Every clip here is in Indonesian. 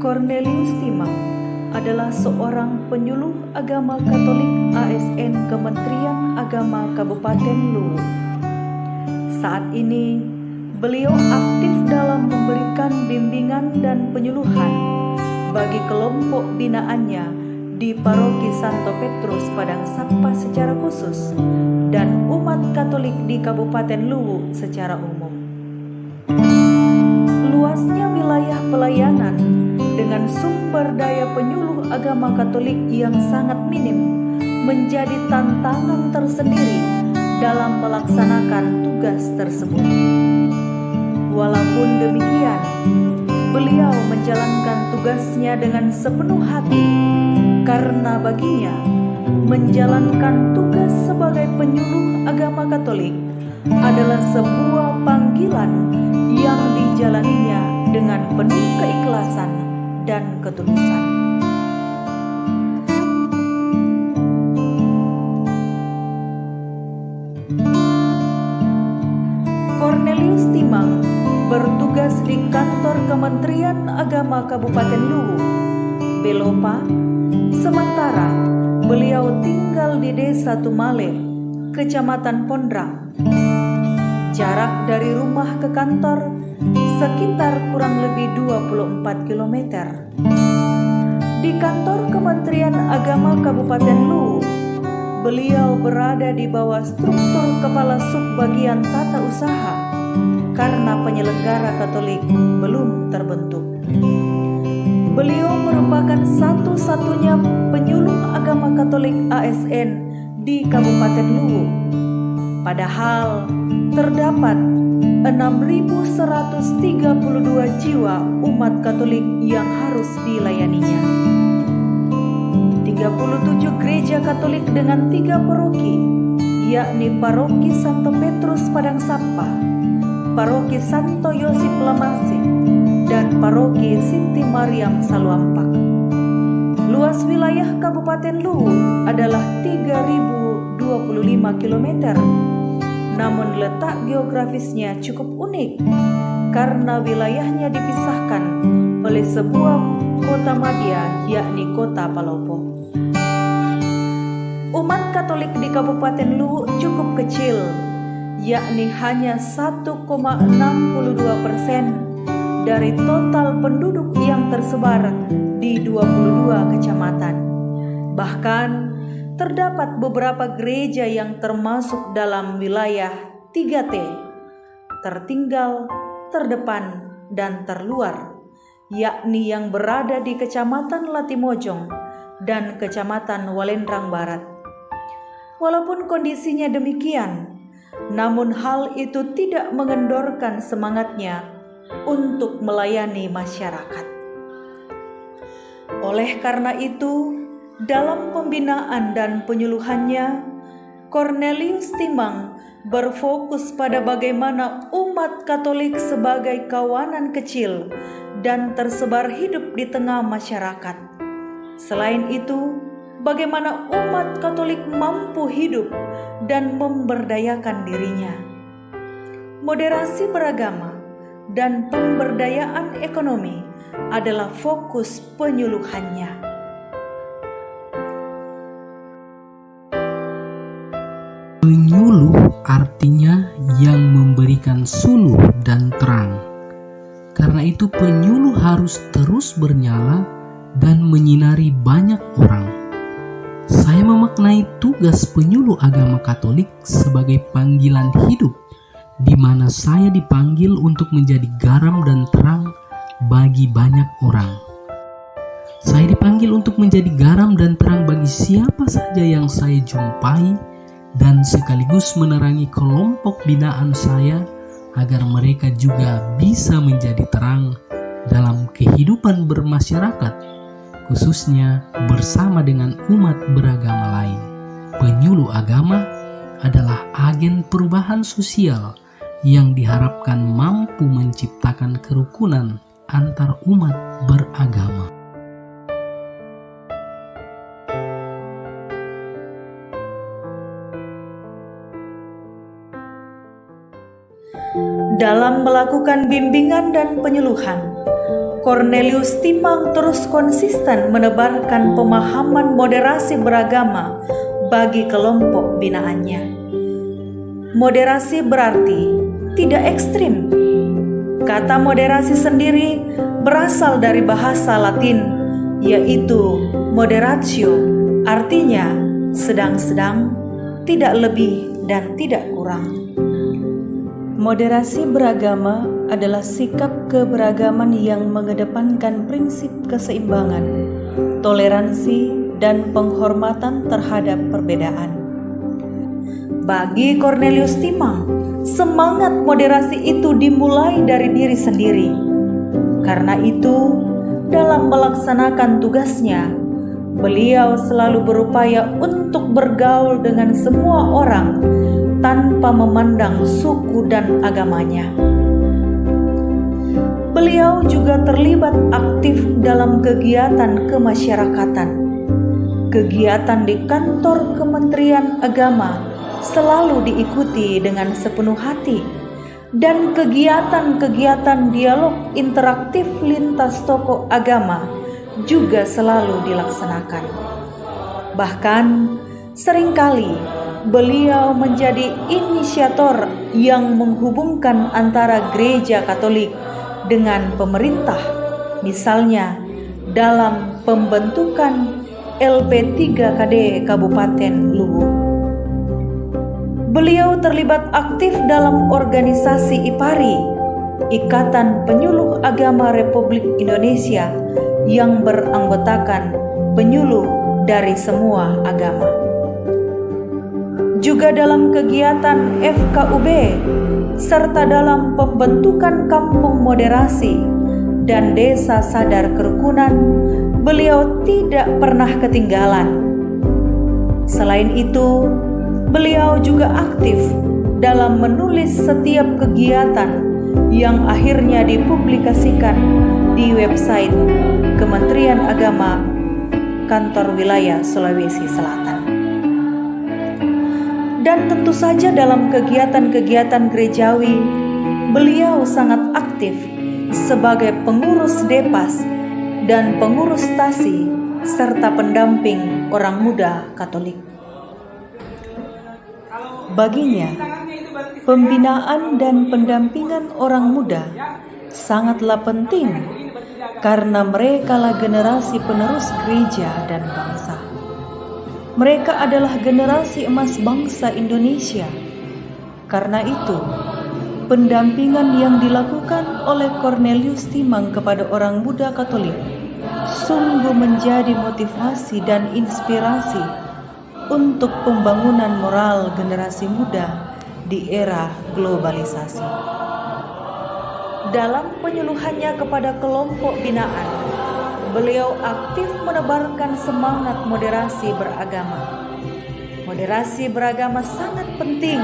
Cornelius Timang adalah seorang penyuluh agama Katolik ASN Kementerian Agama Kabupaten Luwu. Saat ini, beliau aktif dalam memberikan bimbingan dan penyuluhan bagi kelompok binaannya di Paroki Santo Petrus Padang Sapa secara khusus dan umat Katolik di Kabupaten Luwu secara umum. Luasnya wilayah pelayanan dengan sumber daya penyuluh agama Katolik yang sangat minim menjadi tantangan tersendiri dalam melaksanakan tugas tersebut. Walaupun demikian, beliau menjalankan tugasnya dengan sepenuh hati karena baginya menjalankan tugas sebagai penyuluh agama Katolik adalah sebuah panggilan yang dijalaninya dengan penuh keikhlasan dan ketulusan. Cornelius Timang bertugas di kantor Kementerian Agama Kabupaten Luwu, Belopa. Sementara beliau tinggal di Desa Tumale, Kecamatan Pondrang. Jarak dari rumah ke kantor sekitar kurang lebih 24 km. Di kantor Kementerian Agama Kabupaten Luwu, beliau berada di bawah struktur Kepala Subbagian Tata Usaha karena penyelenggara Katolik belum terbentuk. Beliau merupakan satu-satunya penyuluh agama Katolik ASN di Kabupaten Luwu. Padahal terdapat 6.132 jiwa umat Katolik yang harus dilayaninya. 37 gereja Katolik dengan 3 paroki, yakni Paroki Santo Petrus Padang Sapa, Paroki Santo Yosip Lamasi, dan Paroki Sinti Mariam Saluampak. Luas wilayah Kabupaten Luwu adalah 3.025 km. Namun letak geografisnya cukup unik karena wilayahnya dipisahkan oleh sebuah kota madya, yakni kota Palopo. Umat Katolik di Kabupaten Luwu cukup kecil, yakni hanya 1,62% dari total penduduk yang tersebar di 22 kecamatan. Bahkan terdapat beberapa gereja yang termasuk dalam wilayah 3T, tertinggal, terdepan, dan terluar, yakni yang berada di Kecamatan Latimojong dan Kecamatan Walendrang Barat. Walaupun kondisinya demikian, namun hal itu tidak mengendorkan semangatnya untuk melayani masyarakat. Oleh karena itu, dalam pembinaan dan penyuluhannya, Cornelius Timang berfokus pada bagaimana umat Katolik sebagai kawanan kecil dan tersebar hidup di tengah masyarakat. Selain itu, bagaimana umat Katolik mampu hidup dan memberdayakan dirinya. Moderasi beragama dan pemberdayaan ekonomi adalah fokus penyuluhannya. Penyuluh artinya yang memberikan suluh dan terang. Karena itu penyuluh harus terus bernyala dan menyinari banyak orang. Saya memaknai tugas penyuluh agama Katolik sebagai panggilan hidup, di mana saya dipanggil untuk menjadi garam dan terang bagi banyak orang. Saya dipanggil untuk menjadi garam dan terang bagi siapa saja yang saya jumpai, dan sekaligus menerangi kelompok binaan saya agar mereka juga bisa menjadi terang dalam kehidupan bermasyarakat, khususnya bersama dengan umat beragama lain. Penyuluh agama adalah agen perubahan sosial yang diharapkan mampu menciptakan kerukunan antar umat beragama. Dalam melakukan bimbingan dan penyuluhan, Cornelius Timang terus konsisten menebarkan pemahaman moderasi beragama bagi kelompok binaannya. Moderasi berarti tidak ekstrim. Kata moderasi sendiri berasal dari bahasa Latin, yaitu moderatio, artinya sedang-sedang, tidak lebih dan tidak kurang. Moderasi beragama adalah sikap keberagaman yang mengedepankan prinsip keseimbangan, toleransi, dan penghormatan terhadap perbedaan. Bagi Cornelius Timang, semangat moderasi itu dimulai dari diri sendiri. Karena itu, dalam melaksanakan tugasnya, beliau selalu berupaya untuk bergaul dengan semua orang tanpa memandang suku dan agamanya. Beliau juga terlibat aktif dalam kegiatan kemasyarakatan. Kegiatan di kantor Kementerian Agama selalu diikuti dengan sepenuh hati, dan kegiatan-kegiatan dialog interaktif lintas tokoh agama juga selalu dilaksanakan. Bahkan seringkali beliau menjadi inisiator yang menghubungkan antara gereja Katolik dengan pemerintah, misalnya dalam pembentukan LP3KD Kabupaten Luwu. Beliau terlibat aktif dalam organisasi IPARI, Ikatan Penyuluh Agama Republik Indonesia, yang beranggotakan penyuluh dari semua agama. Juga dalam kegiatan FKUB, serta dalam pembentukan kampung moderasi dan desa sadar kerukunan, beliau tidak pernah ketinggalan. Selain itu, beliau juga aktif dalam menulis setiap kegiatan yang akhirnya dipublikasikan di website Kementerian Agama Kantor Wilayah Sulawesi Selatan. Dan tentu saja dalam kegiatan-kegiatan gerejawi, beliau sangat aktif sebagai pengurus Depas dan pengurus Tasi serta pendamping orang muda Katolik. Baginya, pembinaan dan pendampingan orang muda sangatlah penting karena merekalah generasi penerus gereja dan bangsa. Mereka adalah generasi emas bangsa Indonesia. Karena itu, pendampingan yang dilakukan oleh Cornelius Timang kepada orang muda Katolik sungguh menjadi motivasi dan inspirasi untuk pembangunan moral generasi muda di era globalisasi. Dalam penyuluhannya kepada kelompok binaan, beliau aktif menebarkan semangat moderasi beragama. Moderasi beragama sangat penting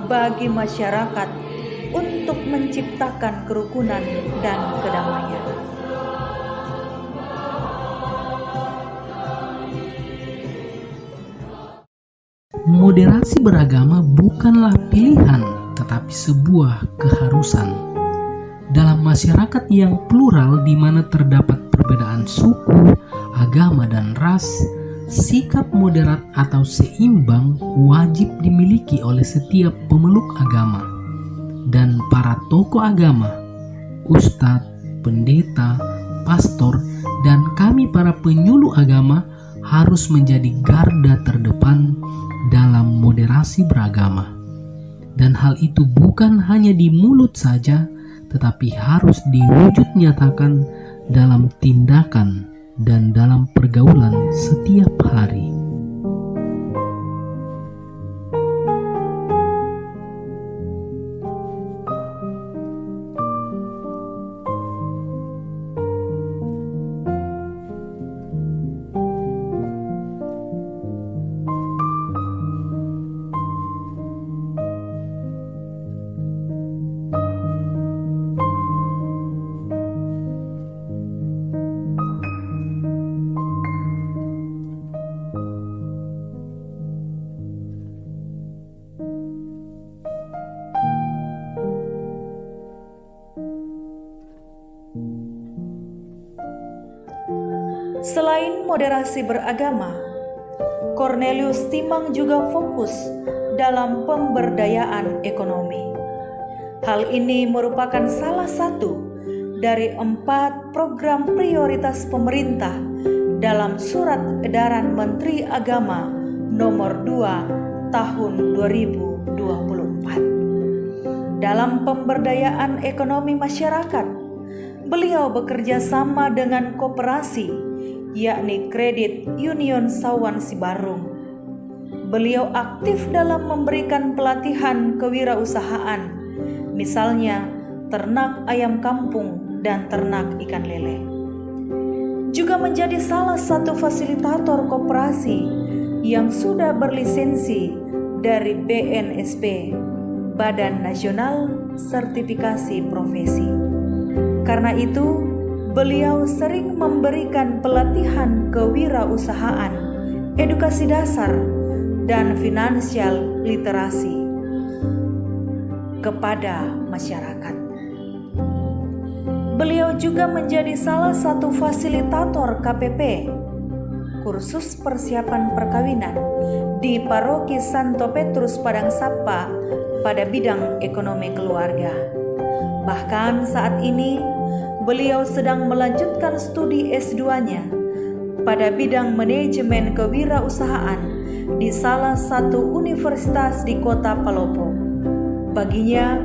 bagi masyarakat untuk menciptakan kerukunan dan kedamaian. Moderasi beragama bukanlah pilihan, tetapi sebuah keharusan. Dalam masyarakat yang plural di mana terdapat perbedaan suku, agama, dan ras, sikap moderat atau seimbang wajib dimiliki oleh setiap pemeluk agama dan para tokoh agama, ustadz, pendeta, pastor, dan kami para penyuluh agama harus menjadi garda terdepan dalam moderasi beragama. Dan hal itu bukan hanya di mulut saja, tetapi harus diwujud nyatakan dalam tindakan dan dalam pergaulan setiap hari. Selain moderasi beragama, Cornelius Timang juga fokus dalam pemberdayaan ekonomi. Hal ini merupakan salah satu dari 4 program prioritas pemerintah dalam Surat Edaran Menteri Agama Nomor 2 Tahun 2024. Dalam pemberdayaan ekonomi masyarakat, beliau bekerja sama dengan koperasi, yakni Kredit Union Sawan Sibarung. Beliau aktif dalam memberikan pelatihan kewirausahaan, misalnya ternak ayam kampung dan ternak ikan lele. Juga menjadi salah satu fasilitator koperasi yang sudah berlisensi dari BNSP, Badan Nasional Sertifikasi Profesi. Karena itu, beliau sering memberikan pelatihan kewirausahaan, edukasi dasar, dan finansial literasi kepada masyarakat. Beliau juga menjadi salah satu fasilitator KPP, kursus persiapan perkawinan, di Paroki Santo Petrus Padang Sapa pada bidang ekonomi keluarga. Bahkan saat ini, beliau sedang melanjutkan studi S2-nya pada bidang manajemen kewirausahaan di salah satu universitas di kota Palopo. Baginya,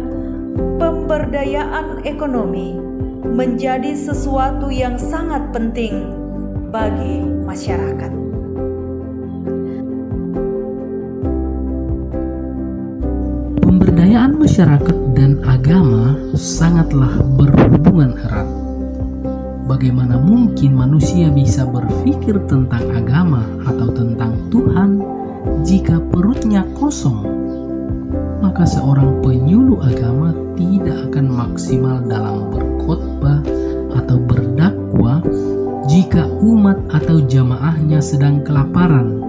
pemberdayaan ekonomi menjadi sesuatu yang sangat penting bagi masyarakat. Pemberdayaan masyarakat dan agama sangatlah berhubungan erat. Bagaimana mungkin manusia bisa berpikir tentang agama atau tentang Tuhan jika perutnya kosong? Maka seorang penyuluh agama tidak akan maksimal dalam berkhotbah atau berdakwah jika umat atau jamaahnya sedang kelaparan.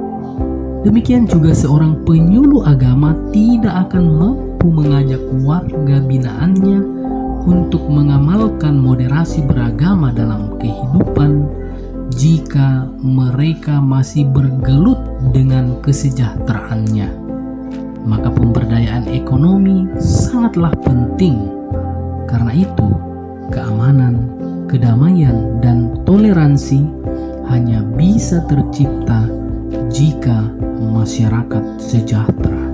Demikian juga seorang penyuluh agama tidak akan mampu mengajak warga binaannya untuk mengamalkan moderasi beragama dalam kehidupan jika mereka masih bergelut dengan kesejahteraannya. Maka pemberdayaan ekonomi sangatlah penting. Karena itu, keamanan, kedamaian, dan toleransi hanya bisa tercipta jika masyarakat sejahtera.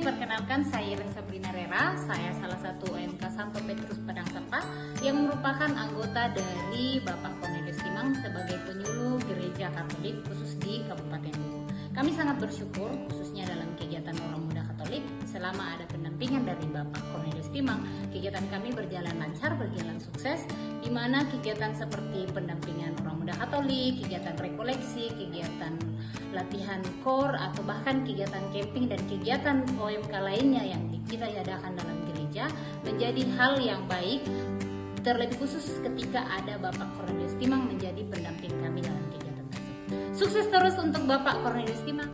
Perkenalkan, saya Ren Sabrina Rera. Saya salah satu OMK Santo Petrus Padang Sapa yang merupakan anggota dari Bapak Cornelius Timang sebagai penyuluh Gereja Katolik khusus di Kabupaten Luwu. Kami sangat bersyukur khususnya dalam kegiatan Orang Muda Katolik selama ada pendampingan dari Bapak Cornelius Timang. Kegiatan kami berjalan lancar, berjalan sukses, di mana kegiatan seperti pendampingan Orang Muda Katolik, kegiatan rekoleksi, kegiatan latihan KOR, atau bahkan kegiatan camping dan kegiatan OMK lainnya yang kita adakan dalam gereja menjadi hal yang baik, terlebih khusus ketika ada Bapak Cornelius Timang menjadi pendamping kami dalam kegiatan tersebut. Sukses terus untuk Bapak Cornelius Timang.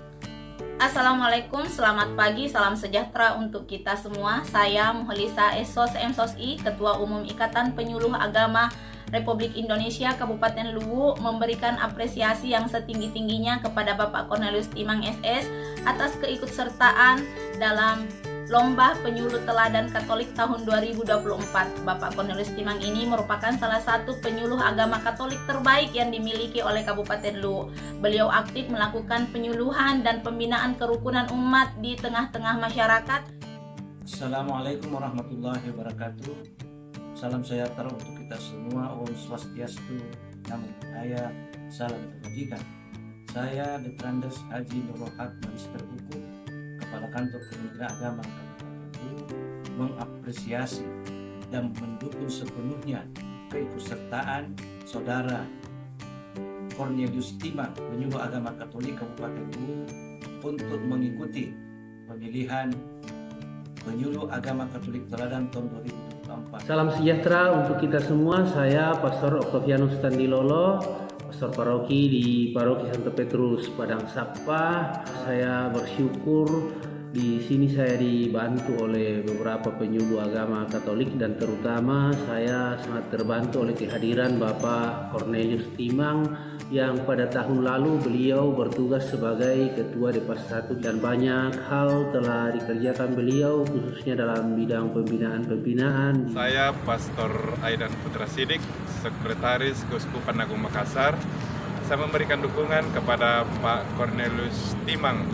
Assalamualaikum, selamat pagi, salam sejahtera untuk kita semua. Saya Muhlisa Esos MSOSI, Ketua Umum Ikatan Penyuluh Agama Republik Indonesia Kabupaten Luwu, memberikan apresiasi yang setinggi-tingginya kepada Bapak Cornelius Timang SS atas keikutsertaan dalam Lomba Penyuluh Teladan Katolik tahun 2024. Bapak Cornelius Timang ini merupakan salah satu penyuluh agama Katolik terbaik yang dimiliki oleh Kabupaten Luwu. Beliau aktif melakukan penyuluhan dan pembinaan kerukunan umat di tengah-tengah masyarakat. Assalamualaikum warahmatullahi wabarakatuh. Salam sejahtera untuk kita semua. Om Swastiastu, Namo Buddhaya, salam kebajikan. Saya Detrandes Haji Nurul Haq, Magister Hukum, Kepala Kantor Kementerian Agama Kabupaten Luwu, mengapresiasi dan mendukung sepenuhnya keikutsertaan Saudara Cornelius Timang, penyuluh agama Katolik Kabupaten Luwu, untuk mengikuti pemilihan Penyuluh Agama Katolik Teladan tahun 2024. Salam sejahtera untuk kita semua. Saya Pastor Octavianus Tandilolo, Pastor Paroki di Paroki Santo Petrus Padang Sapa. Saya bersyukur di sini saya dibantu oleh beberapa penyuluh agama Katolik, dan terutama saya sangat terbantu oleh kehadiran Bapak Cornelius Timang yang pada tahun lalu beliau bertugas sebagai Ketua Depas 1, dan banyak hal telah dikerjakan beliau khususnya dalam bidang pembinaan. Saya Pastor Aidan Putra Sidik, Sekretaris Keuskupan Agung Makassar. Saya memberikan dukungan kepada Pak Cornelius Timang,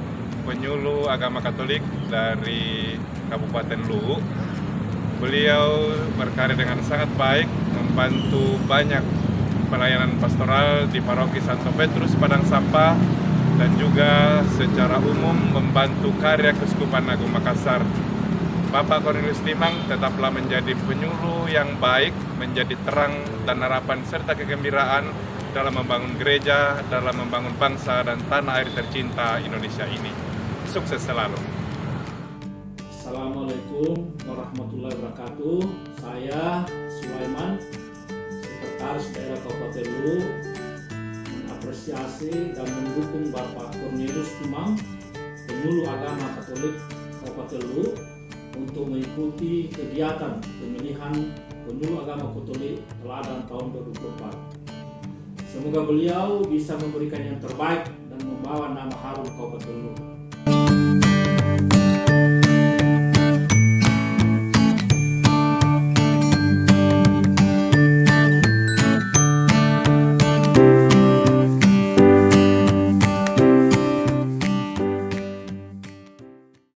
penyuluh agama Katolik dari Kabupaten Luwu. Beliau berkarya dengan sangat baik, membantu banyak pelayanan pastoral di Paroki Santo Petrus Padang Sapa, dan juga secara umum membantu karya Keuskupan Agung Makassar. Bapak Cornelius Timang tetaplah menjadi penyuluh yang baik, menjadi terang dan harapan serta kegembiraan dalam membangun gereja, dalam membangun bangsa dan tanah air tercinta Indonesia ini. Sukses selalu. Assalamualaikum warahmatullahi wabarakatuh. Saya Sulaiman, Sekretaris Daerah Kabupaten Luwu, mengapresiasi dan mendukung Bapak Cornelius Timang, penyuluh agama Katolik Kabupaten Luwu, untuk mengikuti kegiatan pemilihan penyuluh agama Katolik Teladan tahun 2024. Semoga beliau bisa memberikan yang terbaik dan membawa nama harum Kabupaten Luwu.